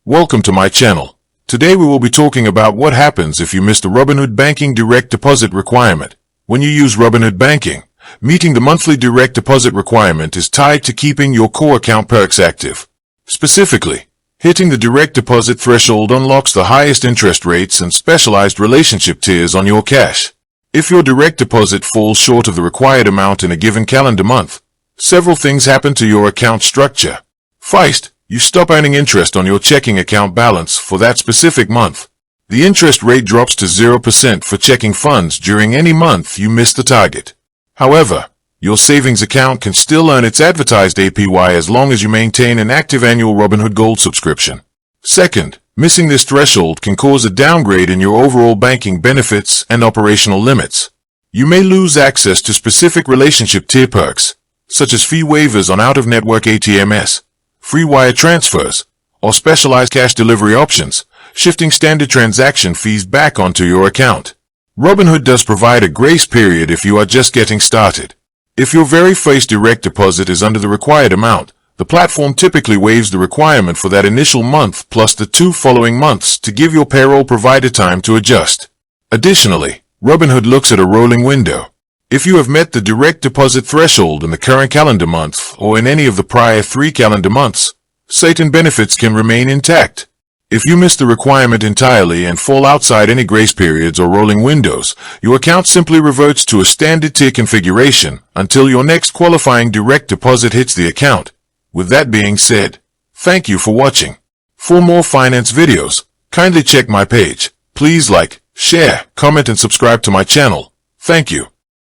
Welcome to my channel. Today we will be talking about what happens if you miss the Robinhood Banking direct deposit requirement. When you use Robinhood Banking, meeting the monthly direct deposit requirement is tied to keeping your core account perks active. Specifically, hitting the direct deposit threshold unlocks the highest interest rates and specialized relationship tiers on your cash. If your direct deposit falls short of the required amount in a given calendar month, several things happen to your account structure. First, you stop earning interest on your checking account balance for that specific month. The interest rate drops to 0% for checking funds during any month you miss the target. However, your savings account can still earn its advertised APY as long as you maintain an active annual Robinhood Gold subscription. Second, missing this threshold can cause a downgrade in your overall banking benefits and operational limits. You may lose access to specific relationship tier perks, such as fee waivers on out-of-network ATMs, free wire transfers, or specialized cash delivery options, shifting standard transaction fees back onto your account. Robinhood does provide a grace period if you are just getting started. If your very first direct deposit is under the required amount, the platform typically waives the requirement for that initial month plus the 2 following months to give your payroll provider time to adjust. Additionally, Robinhood looks at a rolling window. If you have met the direct deposit threshold in the current calendar month or in any of the prior 3 calendar months, certain benefits can remain intact. If you miss the requirement entirely and fall outside any grace periods or rolling windows, your account simply reverts to a standard tier configuration until your next qualifying direct deposit hits the account. With that being said, thank you for watching. For more finance videos, kindly check my page. Please like, share, comment and subscribe to my channel. Thank you.